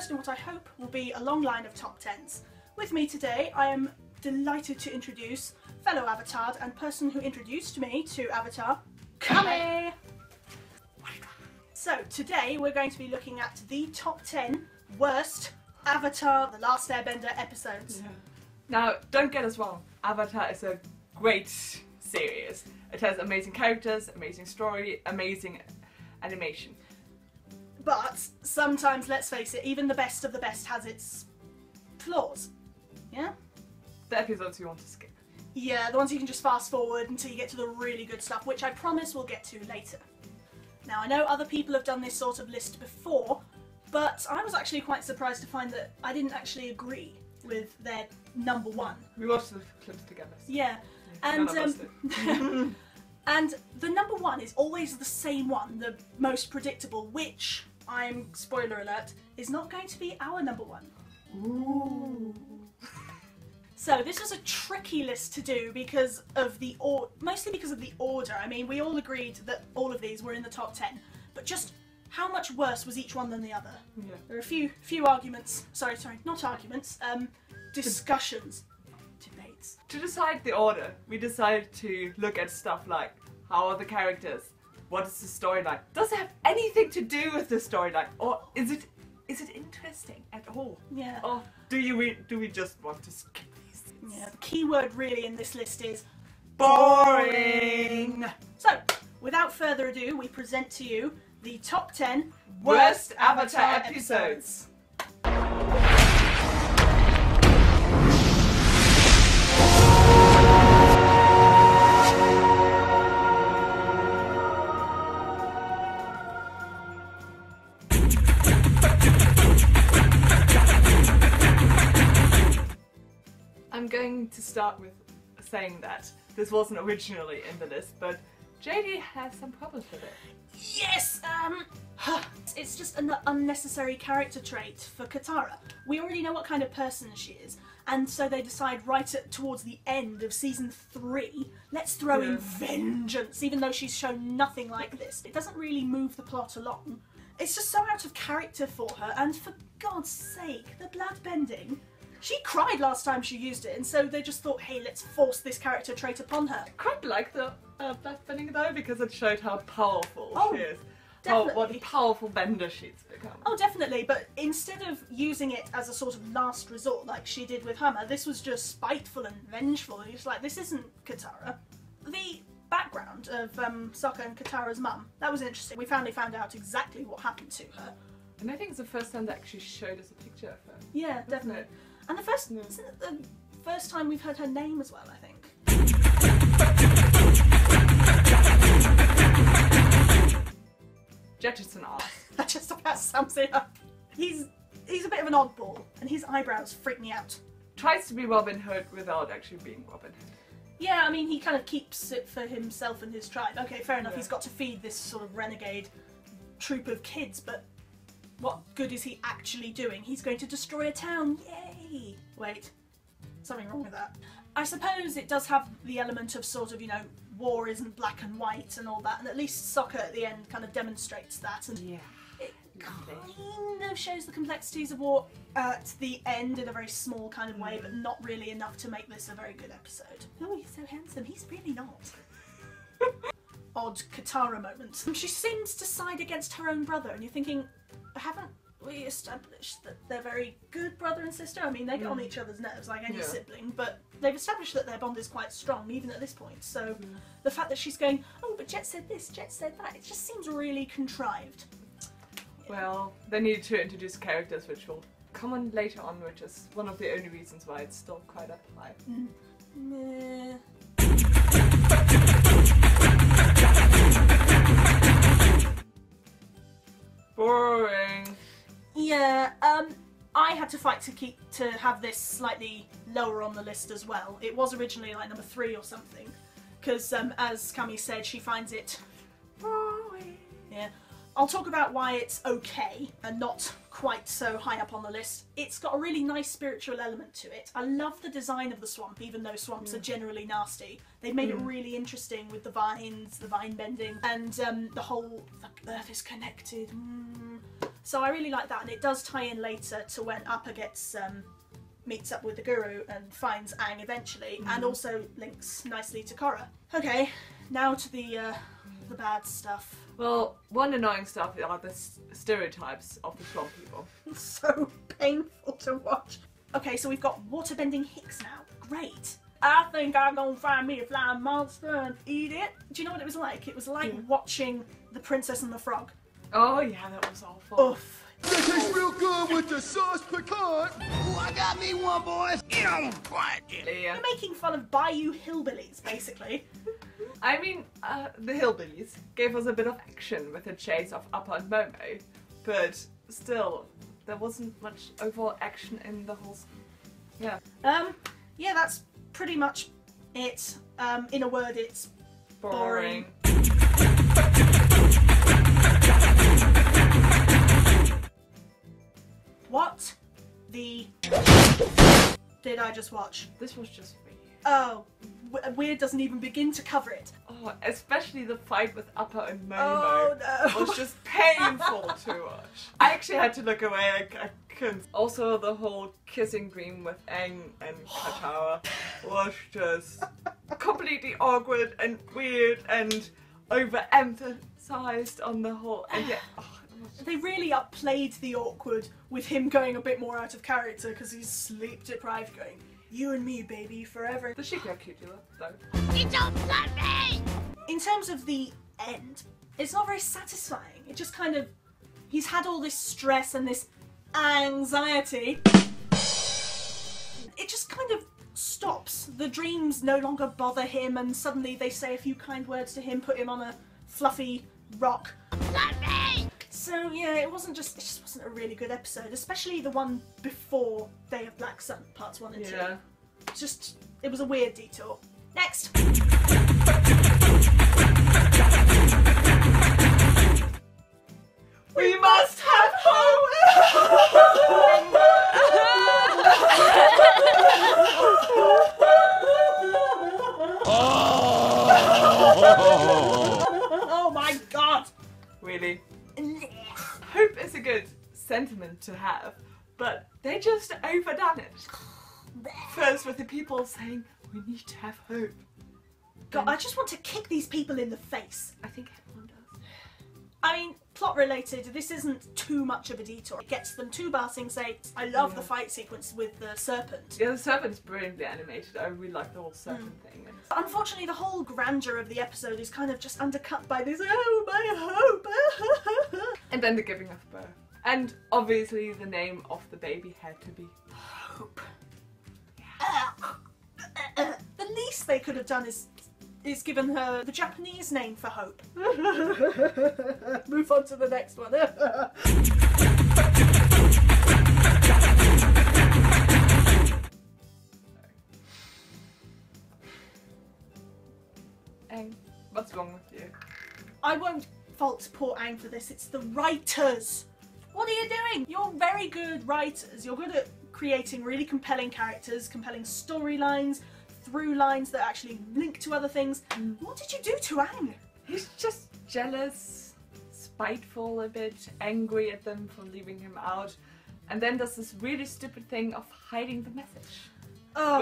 first in what I hope will be a long line of top 10s. With me today, I am delighted to introduce fellow Avatar and person who introduced me to Avatar, Cami! So today we're going to be looking at the top 10 worst Avatar The Last Airbender episodes. Yeah. Now, don't get us wrong, Avatar is a great series. It has amazing characters, amazing story, amazing animation. But sometimes, let's face it, even the best of the best has its flaws. Yeah? The episodes you want to skip. Yeah, the ones you can just fast forward until you get to the really good stuff, which I promise we'll get to later. Now, I know other people have done this sort of list before, but I was actually quite surprised to find that I didn't actually agree with their number one. We watched the clips together. Yeah, None of us did. And the number one is always the same one, the most predictable, which, spoiler alert, is not going to be our number one. Ooh. So this was a tricky list to do because of mostly because of the order. I mean, we all agreed that all of these were in the top 10, but just how much worse was each one than the other? Yeah. There are a few arguments. Sorry, not arguments. Discussions, debates. To decide the order, we decided to look at stuff like how are the characters, what is the storyline, does it have anything to do with the storyline, or is it interesting at all? Yeah. Or do we just want to skip these? Yeah. The key word really in this list is boring. So, without further ado, we present to you the top 10 worst Avatar episodes. I'm going to start with saying that this wasn't originally in the list, but JayDee has some problems with it. Yes! It's just an unnecessary character trait for Katara. We already know what kind of person she is, and so they decide towards the end of season 3, let's throw in vengeance, even though she's shown nothing like this. It doesn't really move the plot along. It's just so out of character for her, and for God's sake, the blood bending. She cried last time she used it, and so they just thought, hey, let's force this character trait upon her. I quite like the blood bending though, because it showed how powerful she is. Definitely. What a powerful bender she's become. Oh, definitely, but instead of using it as a sort of last resort like she did with Hummer, this was just spiteful and vengeful, and you're like, this isn't Katara. The background of Sokka and Katara's mum, that was interesting. We finally found out exactly what happened to her. And I think it's the first time they actually showed us a picture of her. Yeah, definitely. And isn't it the first time we've heard her name as well, I think? Jet is an ass. That just about sums it up. He's a bit of an oddball, and his eyebrows freak me out. Tries to be Robin Hood without actually being Robin Hood. Yeah, I mean, he kind of keeps it for himself and his tribe. Okay, fair enough, he's got to feed this sort of renegade troop of kids, but what good is he actually doing? He's going to destroy a town, yay! Wait, something wrong with that. I suppose it does have the element of sort of, you know, war isn't black and white and all that, and at least Sokka at the end kind of demonstrates that, and it kind of shows the complexities of war at the end in a very small kind of way, but not really enough to make this a very good episode. Oh, he's so handsome. He's really not. Odd Katara moment. She seems to side against her own brother, and you're thinking, haven't we established that they're very good brother and sister? I mean, they get on each other's nerves like any sibling, but they've established that their bond is quite strong, even at this point. So the fact that she's going, oh, but Jet said this, Jet said that, it just seems really contrived. Well, they need to introduce characters which will come on later on, which is one of the only reasons why it's still quite up high. Meh. Boring. Yeah, I had to fight to have this slightly lower on the list as well. It was originally like number 3 or something, because as Cami said, she finds it boring. Yeah. I'll talk about why it's okay and not quite so high up on the list. It's got a really nice spiritual element to it. I love the design of the swamp, even though swamps are generally nasty. They've made it really interesting with the vines, the vine bending, and the whole earth is connected. So I really like that, and it does tie in later to when Appa gets meets up with the guru and finds Aang eventually, and also links nicely to Korra. Okay, now to the bad stuff. Well, one annoying stuff are the stereotypes of the Swamp People. So painful to watch. Okay, so we've got waterbending Hicks now. Great. I think I'm gonna find me a flying monster and eat it. Do you know what it was like? It was like watching The Princess and the Frog. Oh yeah, that was awful. Oof. That tastes real good with the sauce pecan. Ooh, I got me one, boys. Get on quiet. Yeah. You're making fun of Bayou hillbillies, basically. I mean, the Hillbillies gave us a bit of action with the chase of Appa and Momo, but still, there wasn't much overall action in the whole... Yeah. Yeah, that's pretty much it. In a word, it's boring. What the did I just watch? This was just weird. Oh, weird doesn't even begin to cover it. Oh, especially the fight with Appa and Momo Oh no. was just painful to watch. I actually had to look away, I couldn't. Also, the whole kissing dream with Aang and Katara was just completely awkward and weird and overemphasized on the whole, and yet... They really upplayed the awkward with him going a bit more out of character because he's sleep deprived, going, "You and me, baby, forever." The Shikra Cutula, though. You don't love me! In terms of the end, it's not very satisfying. It just kind of... He's had all this stress and this anxiety. It just kind of stops. The dreams no longer bother him, and suddenly they say a few kind words to him, put him on a fluffy rock. Love me! So yeah, it just wasn't a really good episode, especially the one before Day of Black Sun, parts 1 and 2. Yeah. It was a weird detour. Next! We must have hope! Oh my god! Really? Hope is a good sentiment to have, but they just overdone it. First with the people saying, we need to have hope. God, I just want to kick these people in the face. I think everyone does. I mean, plot related, this isn't too much of a detour. It gets them to Ba Sing Se. I love the fight sequence with the serpent. Yeah, the serpent's brilliantly animated. I really like the whole serpent thing. And... But unfortunately, the whole grandeur of the episode is kind of just undercut by this, oh, my hope. and then the giving of birth. And obviously the name of the baby had to be Hope. The least they could have done is given her the Japanese name for Hope. Move on to the next one. Aang, what's wrong with you? I won't fault poor Aang for this, it's the writers. What are you doing? You're very good writers. You're good at creating really compelling characters, compelling storylines, through lines that actually link to other things. What did you do to Aang? He's just jealous, spiteful a bit, angry at them for leaving him out, and then does this really stupid thing of hiding the message. Oh.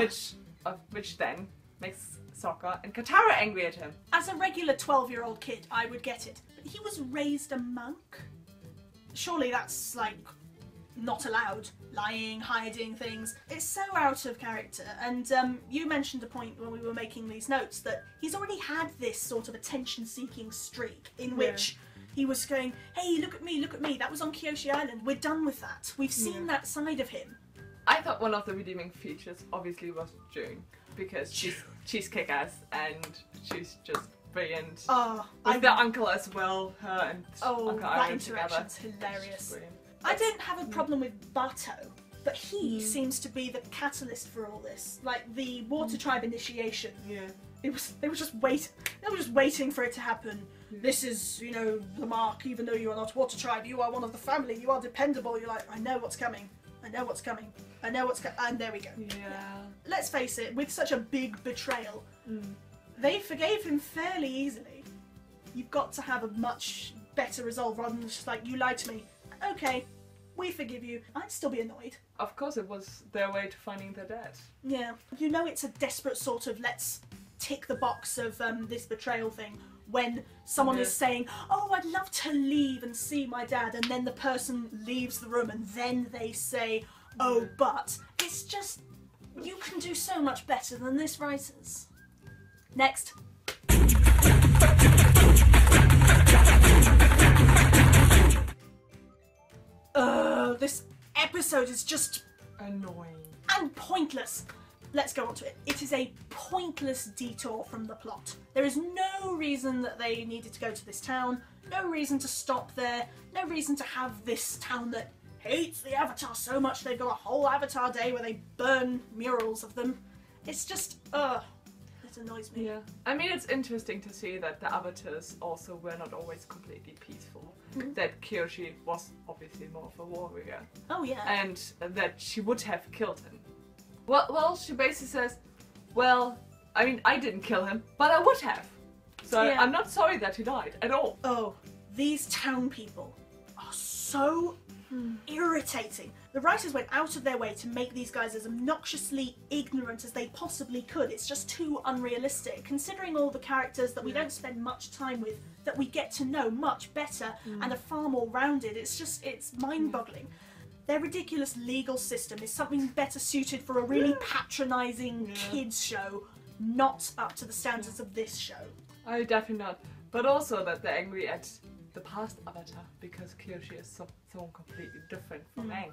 Which then makes Sokka and Katara angry at him. As a regular 12-year-old kid, I would get it. But he was raised a monk. Surely that's, like, not allowed. Lying, hiding things. It's so out of character. And you mentioned a point when we were making these notes that he's already had this sort of attention-seeking streak in which he was going, hey, look at me, that was on Kyoshi Island, we're done with that. We've seen that side of him. I thought one of the redeeming features obviously was June, because she's kick-ass and she's just brilliant. Oh, with the uncle as well, her and Uncle that Iron interaction's together. hilarious. Brilliant. I don't have a problem with Bato, but he seems to be the catalyst for all this. Like the Water Tribe initiation. Yeah. They were just waiting for it to happen. This is, you know, the mark, even though you are not Water Tribe, you are one of the family, you are dependable. You're like, I know what's coming. I know what's coming. I know what's coming. And there we go. Yeah. Let's face it, with such a big betrayal, they forgave him fairly easily. You've got to have a much better resolve rather than just like, you lied to me. okay, we forgive you. I'd still be annoyed. Of course, it was their way to finding their dad. Yeah. You know it's a desperate sort of let's tick the box of this betrayal thing when someone is saying, oh, I'd love to leave and see my dad, and then the person leaves the room and then they say, oh, but. It's just, you can do so much better than this, writers. Next. This episode is just annoying and pointless. Let's go on to it. It is a pointless detour from the plot. There is no reason that they needed to go to this town, no reason to stop there, no reason to have this town that hates the Avatar so much they've got a whole Avatar day where they burn murals of them. It's just, it annoys me. Yeah. I mean, it's interesting to see that the Avatars also were not always completely peaceful. That Kyoshi was obviously more of a warrior. Oh yeah. And that she would have killed him. Well, she basically says, well, I mean, I didn't kill him, but I would have. So Yeah. I'm not sorry that he died at all. Oh, these town people are so irritating. The writers went out of their way to make these guys as obnoxiously ignorant as they possibly could. It's just too unrealistic, considering all the characters that we don't spend much time with, that we get to know much better and are far more rounded. It's mind-boggling. Their ridiculous legal system is something better suited for a really patronising kids show, not up to the standards of this show. I definitely not. But also that they're angry at the past Avatar because Kyoshi is someone completely different from Aang,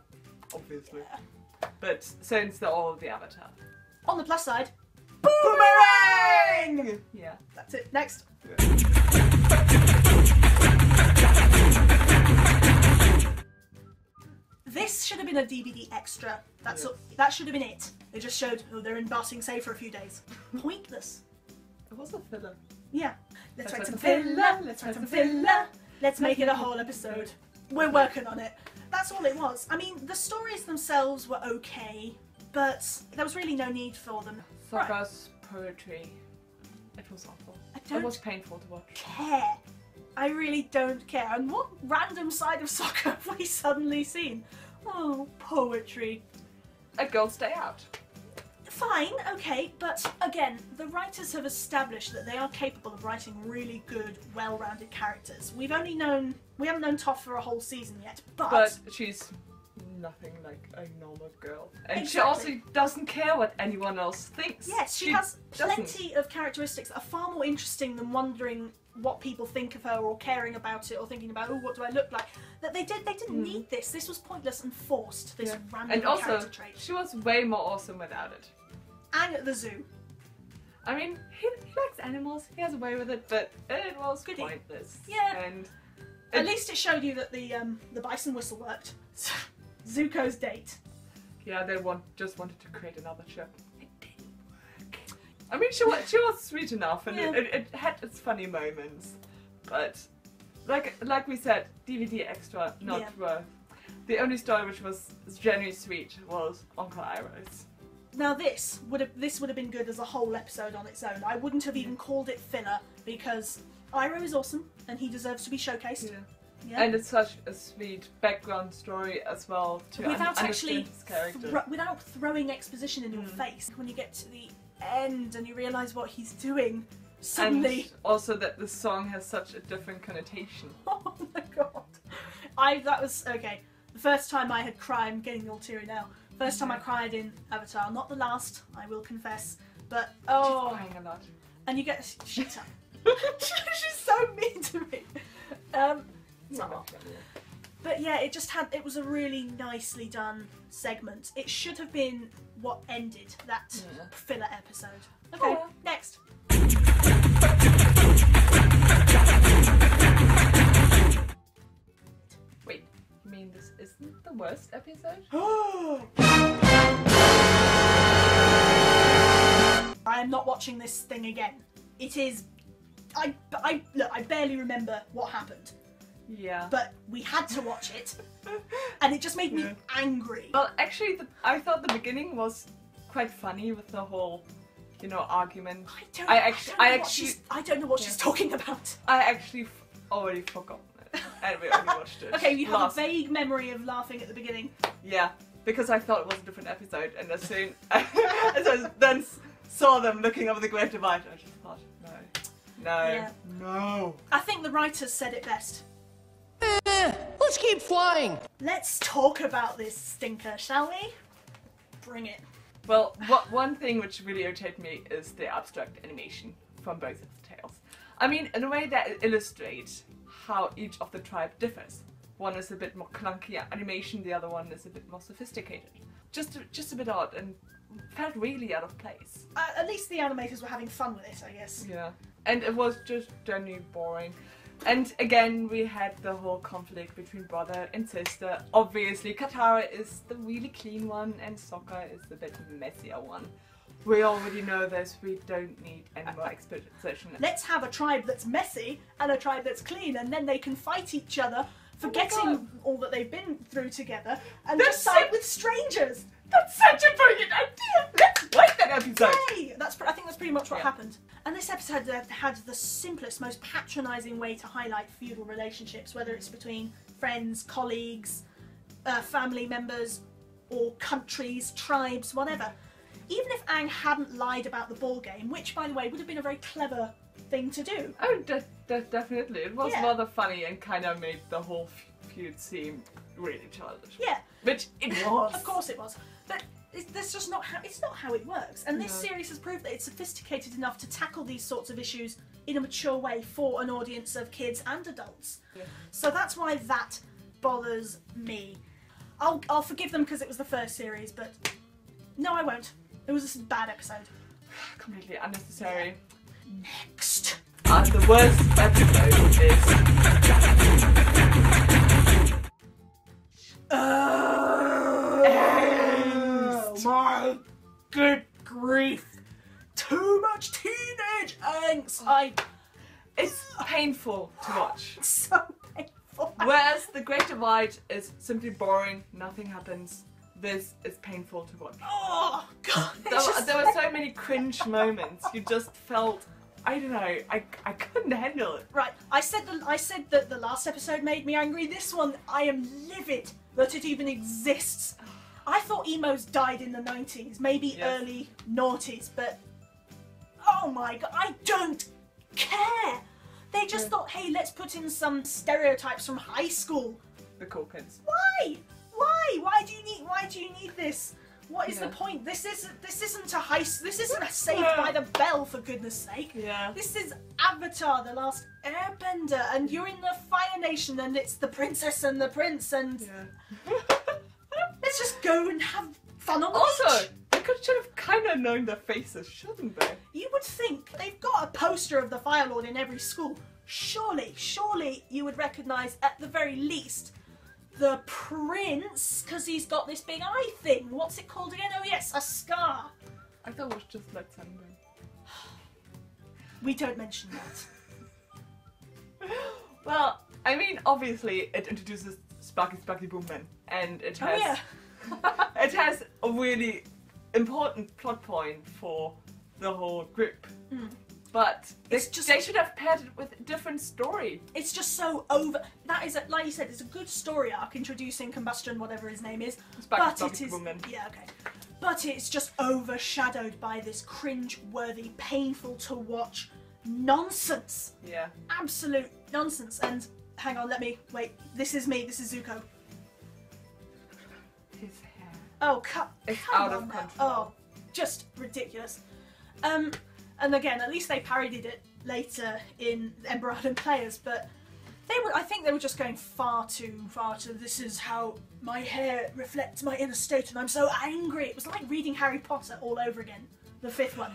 obviously. Yeah. But since they're all the Avatar. On the plus side, Boomerang! Yeah. that's it. Next. This should have been a DVD extra. That should have been it. They just showed, oh, they're in Ba Sing Se for a few days. Pointless. It was a filler. Yeah. Let's write some filler. Let's write some filler. Let's make it a whole episode. We're working on it. That's all it was. I mean, the stories themselves were okay, but there was really no need for them. Sokka's poetry. It was awful. It was painful to watch. Care. I really don't care. And what random side of Sokka have we suddenly seen? Oh, poetry. A girl's day out. Fine, okay, but again, the writers have established that they are capable of writing really good, well-rounded characters. We haven't known Toph for a whole season yet, but she's nothing like a normal girl. And she also doesn't care what anyone else thinks. Yes, she has plenty of characteristics that are far more interesting than wondering what people think of her or caring about it or thinking about, oh, what do I look like? That they didn't need this. This was pointless and forced, this random character trait. She was way more awesome without it. And at the zoo. I mean, he likes animals, he has a way with it, but it was pointless. Yeah. And at least it showed you that the bison whistle worked. Zuko's date. Yeah, they just wanted to create another chip. It didn't work. I mean, she was sweet enough, and it had its funny moments, but like we said, DVD extra, not worth. The only story which was genuinely sweet was Uncle Iroh's. Now this would have been good as a whole episode on its own. I wouldn't have even called it filler because Iroh is awesome and he deserves to be showcased. Yeah. And it's such a sweet background story as well to without actually his character. Without throwing exposition in your face. When you get to the end and you realise what he's doing, suddenly. And also that the song has such a different connotation. Oh my god! That was okay. The first time I had cried, I'm getting all teary now. First time I cried in Avatar, not the last, I will confess, but oh. She's crying a lot. And you get shut up. She's so mean to me. But yeah, it was a really nicely done segment. It should have been what ended that filler episode. Okay, next. Wait, you mean this isn't the worst episode? I am not watching this thing again. It is. Look, I barely remember what happened. Yeah. But we had to watch it, and it just made me angry. Well, actually, I thought the beginning was quite funny with the whole, argument. I don't know what she's talking about. I actually already forgot it, and we only watched it. Okay, you have last... a vague memory of laughing at the beginning. Yeah, because I thought it was a different episode, and as soon as I then saw them looking over the Great Divide, I just thought, no. I think the writers said it best. Let's keep flying. Let's talk about this stinker, shall we? Bring it. Well, one thing which really irritated me is the abstract animation from both of the tales. I mean, in a way that it illustrates how each of the tribe differs. One is a bit more clunky animation, the other one is a bit more sophisticated. Just a bit odd and felt really out of place. At least the animators were having fun with it, I guess. Yeah. And it was just generally boring. And again, we had the whole conflict between brother and sister. Obviously, Katara is the really clean one and Sokka is the bit messier one. We already know this, we don't need any more exposition. Let's have a tribe that's messy and a tribe that's clean, and then they can fight each other, forgetting all that they've been through together, and just side with strangers. That's such a brilliant idea! Let's write that episode! Yay! I think that's pretty much what happened. And this episode had the simplest, most patronising way to highlight feudal relationships, whether it's between friends, colleagues, family members, or countries, tribes, whatever. Even if Aang hadn't lied about the ball game, which, by the way, would have been a very clever thing to do. Oh, definitely. It was rather funny and kind of made the whole feud seem really childish. Yeah. Which it was. Of course it was. But that's just not how it works. And this series has proved that it's sophisticated enough to tackle these sorts of issues in a mature way for an audience of kids and adults. Yeah. So that's why that bothers me. I'll forgive them because it was the first series, but no, I won't. It was a bad episode. Completely unnecessary. Yeah. Next. The worst episode is... My good grief. Too much teenage angst. It's painful to watch. It's so painful. Whereas The Great Divide is simply boring, nothing happens. This is painful to watch. Oh god! There were so many cringe moments. You just felt, I don't know, I couldn't handle it. Right, I said that the last episode made me angry. This one, I am livid that it even exists. I thought emos died in the 90s, maybe early noughties, but oh my god, I don't care. They just thought, hey, let's put in some stereotypes from high school. The cool kids. Why? Why do you need this? What is the point? This isn't a Saved by the Bell, for goodness sake. Yeah. This is Avatar, The Last Airbender, and you're in the Fire Nation, and it's the princess and the prince, and let's just go and have fun on the beach. They should have kind of known their faces, shouldn't they? You would think they've got a poster of the Fire Lord in every school. Surely you would recognise at the very least the prince, because he's got this big eye thing. What's it called again? Oh yes, a scar. I thought it was just like sunburn. We don't mention that. Well, I mean, obviously it introduces Sparky Boom Man, and it has it has a really important plot point for the whole group. But they should have paired it with a different story. It's just so over. That is, like you said, it's a good story arc introducing Combustion, whatever his name is. But it is, but it's just overshadowed by this cringe-worthy, painful to watch nonsense. Yeah. Absolute nonsense. And hang on, wait. This is me. This is Zuko. His hair. Oh, come out of on control. Oh, just ridiculous. And again, at least they parodied it later in Emperor and Players, but I think they were just going far too this is how my hair reflects my inner state and I'm so angry. It was like reading Harry Potter all over again, the 5th one.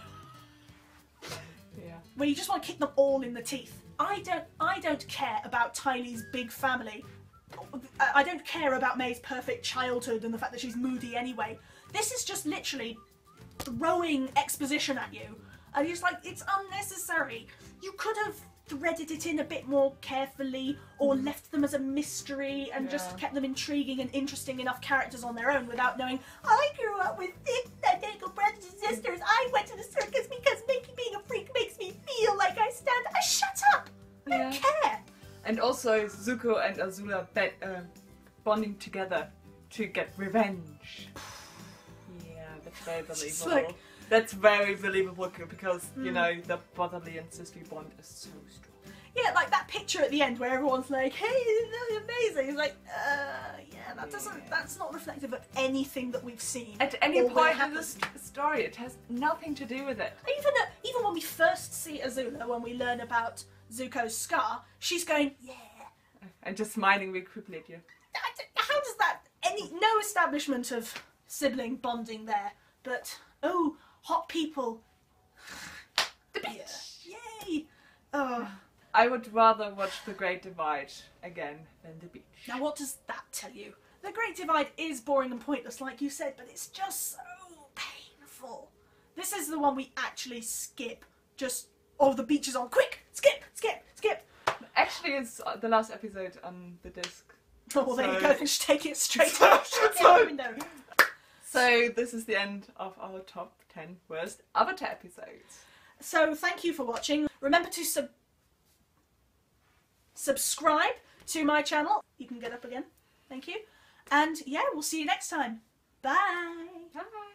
Yeah. Where you just want to kick them all in the teeth. I don't care about Tylee's big family. I don't care about May's perfect childhood and the fact that she's moody anyway. This is just literally throwing exposition at you. And you're just like, it's unnecessary. You could have threaded it in a bit more carefully or left them as a mystery and just kept them intriguing and interesting enough characters on their own without knowing, I grew up with 6 identical brothers and sisters. I went to the circus because being a freak makes me feel like I stand. Shut up! I don't care. And also Zuko and Azula bonding together to get revenge. Yeah, that's very believable. like- That's very believable because, you know, the brotherly and sisterly bond is so strong. Yeah, like that picture at the end where everyone's like, hey, this is amazing. It's like, yeah, that's not reflective of anything that we've seen. At any or will point in happen. this story, it has nothing to do with it. Even when we first see Azula, when we learn about Zuko's scar, she's going, yeah. And just smiling really quickly at you. How does that, no establishment of sibling bonding there, but, oh, hot people. The beach! Yay! Oh. I would rather watch The Great Divide again than The Beach. Now what does that tell you? The Great Divide is boring and pointless, like you said, but it's just so painful. This is the one we actually skip. Just, oh, the beach is on. Quick! Skip! Skip! Skip! Actually, it's the last episode on the disc. Oh, well, there you So- go. Just take it straight out the window. So this is the end of our top 10 worst Avatar episodes. So thank you for watching. Remember to subscribe to my channel. You can get up again. Thank you. And yeah, we'll see you next time. Bye. Bye!